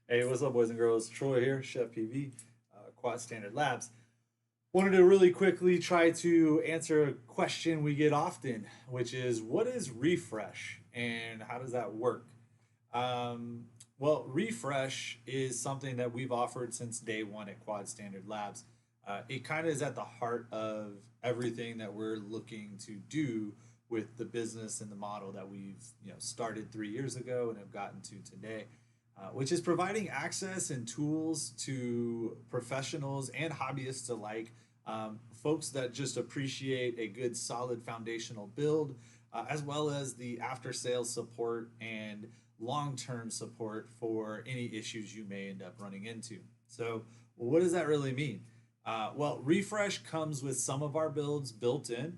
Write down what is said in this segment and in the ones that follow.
Hey, what's up, boys and girls? Troy here, Chef PV, Quad Standard Labs. Wanted to really quickly try to answer a question we get often, which is what is refresh and how does that work? Um, well, refresh is something that we've offered since day one at Quad Standard Labs. It kind of is at the heart of everything that we're looking to do with the business and the model that we've started 3 years ago and have gotten to today, which is providing access and tools to professionals and hobbyists alike, folks that just appreciate a good, solid foundational build, as well as the after sales support and long term support for any issues you may end up running into. So, what does that really mean? Well, refresh comes with some of our builds built in.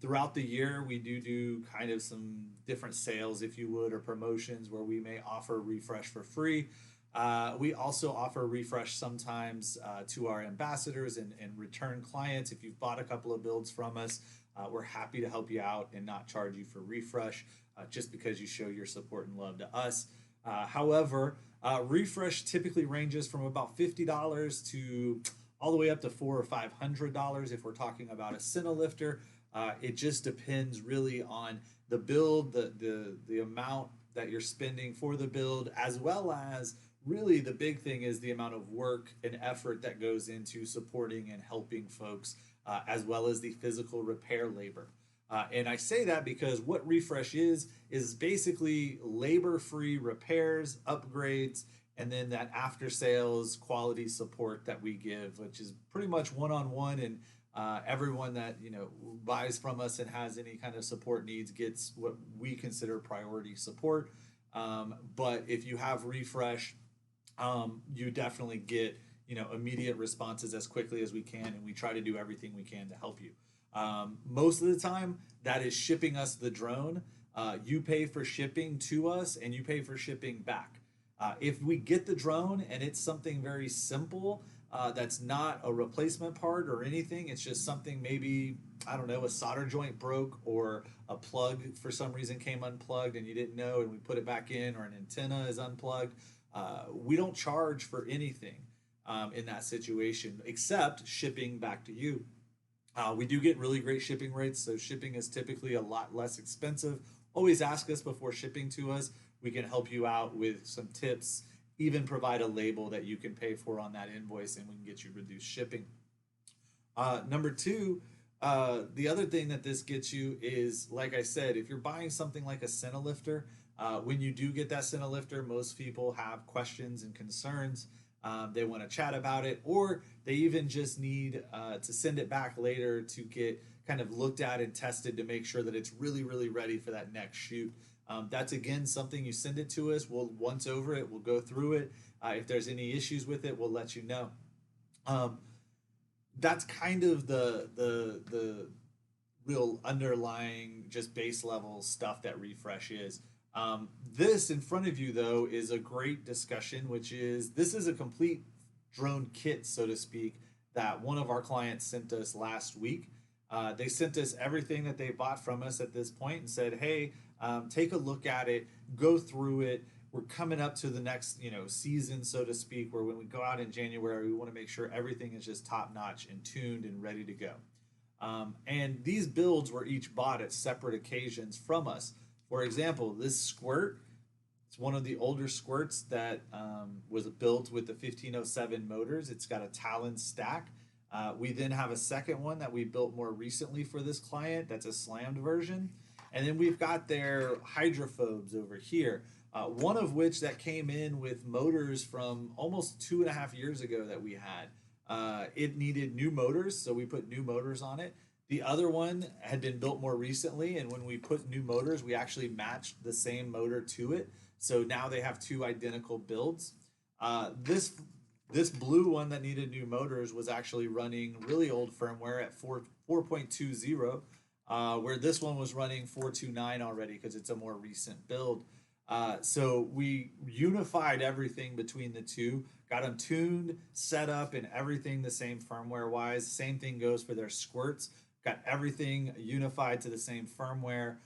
Throughout the year, we do kind of some different sales, if you would, or promotions where we may offer refresh for free. We also offer refresh sometimes to our ambassadors and return clients. If you've bought a couple of builds from us, we're happy to help you out and not charge you for refresh just because you show your support and love to us. However, refresh typically ranges from about $50 to all the way up to $400 or $500 if we're talking about a Sena lifter. It just depends really on the build, the amount that you're spending for the build, as well as really the big thing is the amount of work and effort that goes into supporting and helping folks, as well as the physical repair labor. And I say that because what refresh is basically labor-free repairs, upgrades, and then that after sales quality support that we give, which is pretty much one-on-one. And everyone that buys from us and has any kind of support needs gets what we consider priority support. But if you have refresh, you definitely get immediate responses as quickly as we can, and we try to do everything we can to help you. Most of the time, that is shipping us the drone. You pay for shipping to us, and you pay for shipping back. If we get the drone and it's something very simple, that's not a replacement part or anything, it's just something maybe, I don't know, a solder joint broke or a plug for some reason came unplugged and you didn't know, and we put it back in, or an antenna is unplugged. We don't charge for anything in that situation except shipping back to you. We do get really great shipping rates, so shipping is typically a lot less expensive. Always ask us before shipping to us. We can help you out with some tips, even provide a label that you can pay for on that invoice, and we can get you reduced shipping. Number two, the other thing that this gets you is, like I said, if you're buying something like a Sena lifter, when you do get that Sena lifter, most people have questions and concerns. They want to chat about it, or they even just need to send it back later to get kind of looked at and tested to make sure that it's really, really ready for that next shoot. That's again something you send it to us. We'll once over it, we'll go through it. If there's any issues with it, we'll let you know. Um, that's kind of the real underlying just base level stuff that refresh is. This in front of you though is a great discussion, which is this is a complete drone kit, so to speak, that one of our clients sent us last week. They sent us everything that they bought from us at this point and said, "Hey, take a look at it, go through it. We're coming up to the next, season, so to speak, where when we go out in January, we want to make sure everything is just top notch and tuned and ready to go." And these builds were each bought at separate occasions from us. For example, this squirt, it's one of the older squirts that was built with the 1507 motors. It's got a Talon stack. We then have a second one that we built more recently for this client that's a slammed version. And then we've got their hydrophobes over here, one of which that came in with motors from almost 2.5 years ago that we had. It needed new motors, so we put new motors on it. The other one had been built more recently, and when we put new motors, we actually matched the same motor to it. So now they have two identical builds. This blue one that needed new motors was actually running really old firmware at 4.20, where this one was running 4.29 already because it's a more recent build. So we unified everything between the two, got them tuned, set up, and everything the same firmware wise. Same thing goes for their squirts. Got everything unified to the same firmware.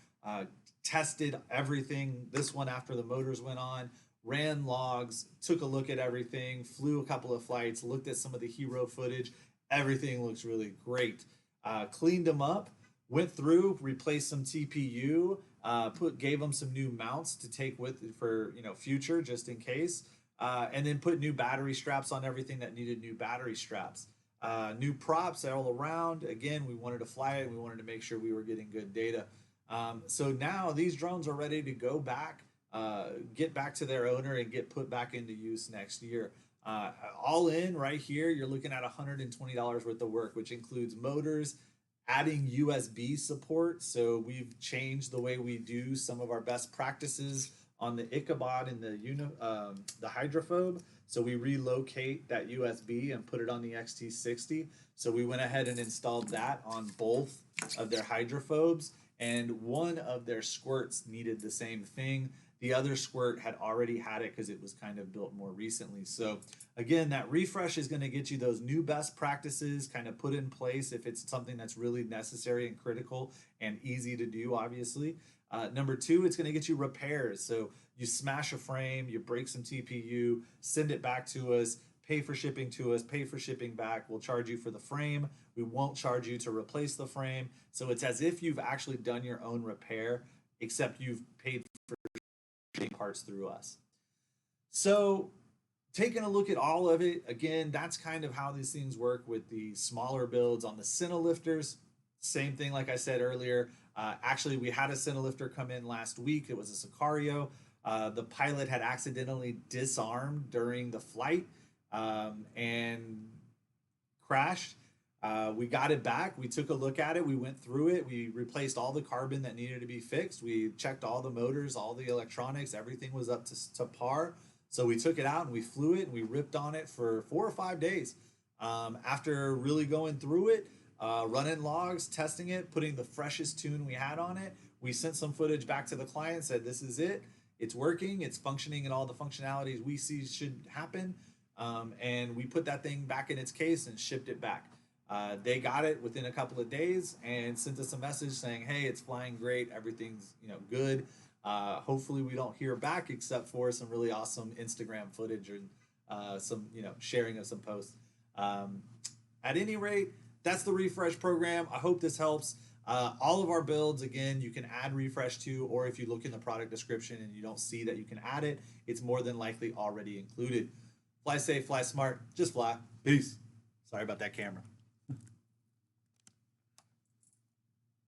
Tested everything. This one after the motors went on. ran logs, took a look at everything, flew a couple of flights, looked at some of the hero footage. Everything looks really great. Cleaned them up, went through, replaced some TPU, gave them some new mounts to take with for future just in case, and then put new battery straps on everything that needed new battery straps. New props all around. Again, we wanted to fly it. We wanted to make sure we were getting good data. So now these drones are ready to go back, get back to their owner, and get put back into use next year. All in right here, you're looking at $120 worth of work, which includes motors, adding USB support. So we've changed the way we do some of our best practices on the Ichabod and the hydrophobe. So we relocate that USB and put it on the XT60. So we went ahead and installed that on both of their hydrophobes, and one of their squirts needed the same thing. The other squirt had already had it because it was kind of built more recently. So again, that refresh is going to get you those new best practices kind of put in place if it's something that's really necessary and critical and easy to do, obviously. Number two, it's going to get you repairs. So you smash a frame, you break some TPU, send it back to us, pay for shipping to us, pay for shipping back. We'll charge you for the frame. We won't charge you to replace the frame. So it's as if you've actually done your own repair, except you've paid for parts through us. So taking a look at all of it, again, that's kind of how these things work with the smaller builds. On the Cinelifters, same thing like I said earlier. Actually, we had a Cinelifter come in last week. It was a Sicario. The pilot had accidentally disarmed during the flight and crashed. We got it back. We took a look at it. We went through it. We replaced all the carbon that needed to be fixed. We checked all the motors, all the electronics. Everything was up to par. So we took it out and we flew it and we ripped on it for 4 or 5 days. After really going through it, running logs, testing it, putting the freshest tune we had on it, we sent some footage back to the client, said this is it. It's working. It's functioning in all the functionalities we see should happen. And we put that thing back in its case and shipped it back. They got it within a couple of days and sent us a message saying, hey, it's flying great. Everything's good. Hopefully we don't hear back except for some really awesome Instagram footage and some sharing of some posts. At any rate, that's the refresh program. I hope this helps. All of our builds, again, you can add refresh to, or if you look in the product description and you don't see that you can add it, it's more than likely already included. Fly safe, fly smart, just fly. Peace. Sorry about that camera.